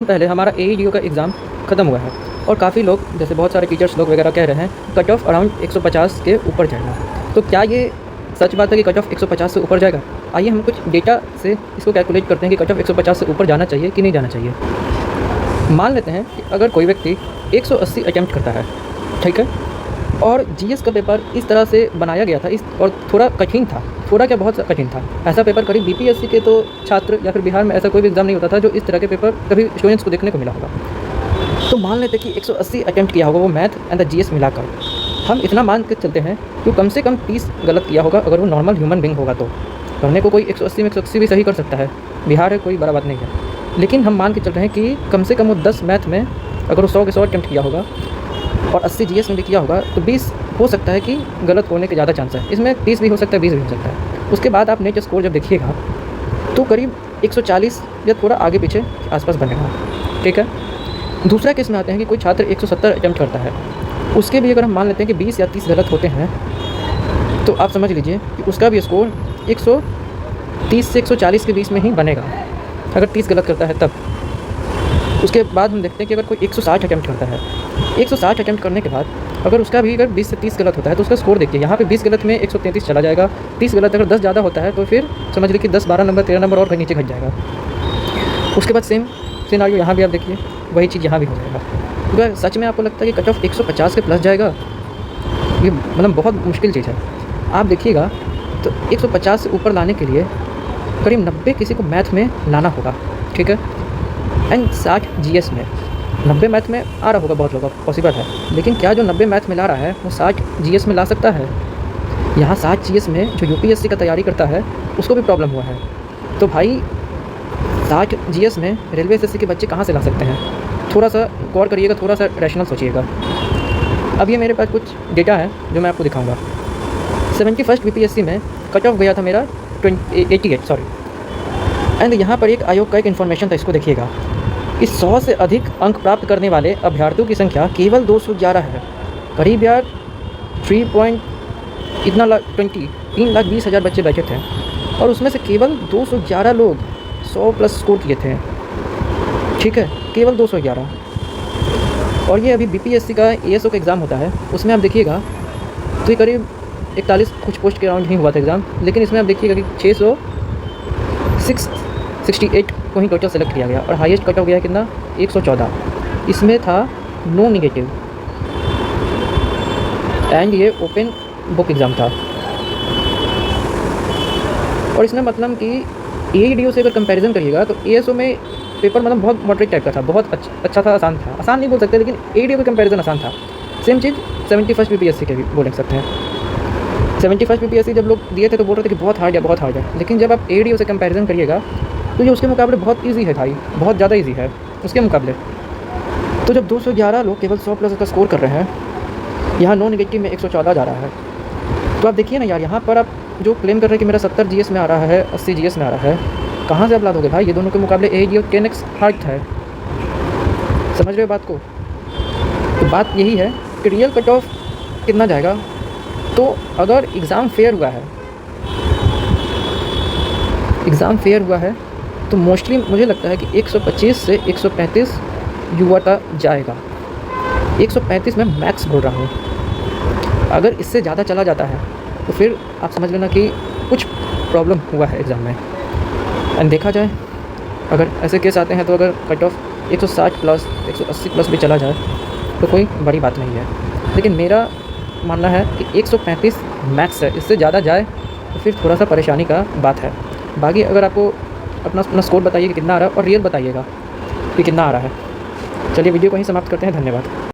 पहले हमारा AEDO का एग्ज़ाम ख़त्म हुआ है और काफ़ी लोग, जैसे बहुत सारे टीचर्स लोग वगैरह कह रहे हैं कट ऑफ अराउंड 150 के ऊपर जाएगा। तो क्या ये सच बात है कि कट ऑफ 150 से ऊपर जाएगा? आइए हम कुछ डेटा से इसको कैलकुलेट करते हैं कि कट ऑफ 150 से ऊपर जाना चाहिए कि नहीं जाना चाहिए। मान लेते हैं कि अगर कोई व्यक्ति 180 अटैम्प्ट करता है, ठीक है, और GS का पेपर इस तरह से बनाया गया था और थोड़ा कठिन था, थोड़ा क्या बहुत कठिन था। ऐसा पेपर करीब BPSC के तो छात्र या फिर बिहार में ऐसा कोई भी एग्ज़ाम नहीं होता था जो इस तरह के पेपर कभी स्टूडेंट्स को देखने को मिला होगा। तो मान लेते कि 180 अटैम्प्ट किया होगा वो मैथ एंड द GS मिलाकर। हम इतना मान के चलते हैं कि कम से कम 30 गलत किया होगा अगर वो नॉर्मल ह्यूमन बीइंग होगा। तो करने को कोई 180 में 180 भी सही कर सकता है, बिहार है, कोई बड़ा बात नहीं है। लेकिन हम मान के चल रहे हैं कि कम से कम वो 10 मैथ में अगर वो 100 के 100 अटैम्प्ट किया होगा और 80 GS में भी किया होगा तो 20 हो सकता है कि गलत होने के ज़्यादा चांस है। इसमें 30 भी हो सकता है, 20 भी हो सकता है। उसके बाद आप नेट स्कोर जब देखिएगा तो करीब 140 या थोड़ा आगे पीछे आसपास बनेगा, ठीक है। दूसरा केस में आते हैं कि कोई छात्र 170 अटैम्प्ट करता है, उसके भी अगर हम मान लेते हैं कि 20 या 30 गलत होते हैं तो आप समझ लीजिए कि उसका भी स्कोर 130 से 140 के बीच में ही बनेगा अगर 30 गलत करता है तब। उसके बाद हम देखते हैं कि अगर कोई 160 अटैम्प्ट करता है, 160 अटैम्प्ट करने के बाद अगर उसका भी अगर 20 से 30 गलत होता है तो उसका स्कोर देखिए, यहाँ पे 20 गलत में 133 चला जाएगा। 30 गलत अगर 10 ज़्यादा होता है तो फिर समझ लीजिए कि 10, 12 नंबर, 13 नंबर और कहीं नीचे घट जाएगा। उसके बाद सेम सिनेरियो यहाँ भी आप देखिए, वही चीज़ यहाँ भी हो जाएगा। तो सच में आपको लगता है कि कट ऑफ 150 के प्लस जाएगा? ये मतलब बहुत मुश्किल चीज़ है। आप देखिएगा तो 150 से ऊपर लाने के लिए करीब 90 किसी को मैथ में लाना होगा, ठीक है, एंड 60 GS में। 90 मैथ में आ रहा होगा बहुत लोगों का, पॉसिबल है, लेकिन क्या जो 90 मैथ में ला रहा है वो 60 GS में ला सकता है? यहाँ 60 GS में जो UPSC का तैयारी करता है उसको भी प्रॉब्लम हुआ है। तो भाई 60 GS में रेलवे SSC के बच्चे कहाँ से ला सकते हैं? थोड़ा सा गौर करिएगा, थोड़ा सा रैशनल सोचिएगा। अब ये मेरे पास कुछ डेटा है जो मैं आपको दिखाऊंगा। 71st BPSC में कट ऑफ गया था मेरा 88, सॉरी। एंड यहाँ पर एक आयोग का एक इन्फॉर्मेशन था, इसको देखिएगा कि 100 से अधिक अंक प्राप्त करने वाले अभ्यर्थियों की संख्या केवल 211 है। करीब यार 3,20,000 बच्चे बैठे थे और उसमें से केवल 211 लोग 100 प्लस स्कोर किए थे, ठीक है, केवल 211। और ये अभी BPSC का ASO का एग्ज़ाम होता है, उसमें आप देखिएगा तो ये करीब 41 कुछ पोस्ट के अराउंड ही हुआ था एग्ज़ाम, लेकिन इसमें आप देखिएगा कि 668 को ही टोटल सेलेक्ट किया गया और हाईएस्ट कट ऑफ गया कितना, 114। इसमें था नो निगेटिव एंड ये ओपन बुक एग्ज़ाम था। और इसमें मतलब कि AEDO से अगर कंपैरिजन करिएगा तो ASO में पेपर मतलब बहुत मॉडरेट टाइप का था, बहुत अच्छा था, आसान था, आसान नहीं बोल सकते लेकिन AEDO के कंपैरिजन आसान था। सेम चीज़ 71st BPSC के भी बोल सकते हैं। 71st BPSC जब लोग दिए थे तो बोल रहे थे कि बहुत हार्ड है, बहुत हार्ड है, लेकिन जब आप AEDO से कंपैरिजन करिएगा तो ये उसके मुकाबले बहुत ईजी है भाई, बहुत ज़्यादा ईजी है उसके मुकाबले। तो जब 211 लोग केवल 100 प्लस का स्कोर कर रहे हैं, यहाँ नो निगेटिव में 114 जा रहा है, तो आप देखिए ना यार, यहाँ पर आप जो क्लेम कर रहे हैं कि मेरा 70 GS में आ रहा है, 80 GS में आ रहा है, कहाँ से आप ला दोगे भाई? ये दोनों के मुकाबले AEDO 10x हार्ड है। समझ रहे हो बात को? तो बात यही है कि रियल कट ऑफ कितना जाएगा। तो अगर एग्ज़ाम फेयर हुआ है तो मोस्टली मुझे लगता है कि 125 से 135 युवा का जाएगा। 135 में मैक्स बोल रहा हूँ। अगर इससे ज़्यादा चला जाता है तो फिर आप समझ लेना कि कुछ प्रॉब्लम हुआ है एग्ज़ाम में। एंड देखा जाए अगर ऐसे केस आते हैं तो अगर कट ऑफ 160 प्लस 180 प्लस भी चला जाए तो कोई बड़ी बात नहीं है, लेकिन मेरा मानना है कि 135 मैक्स है। इससे ज़्यादा जाए तो फिर थोड़ा सा परेशानी का बात है। बाकी अगर आपको अपना स्कोर बताइए कि कितना आ रहा है और रियल बताइएगा कि कितना आ रहा है। चलिए वीडियो को ही समाप्त करते हैं, धन्यवाद।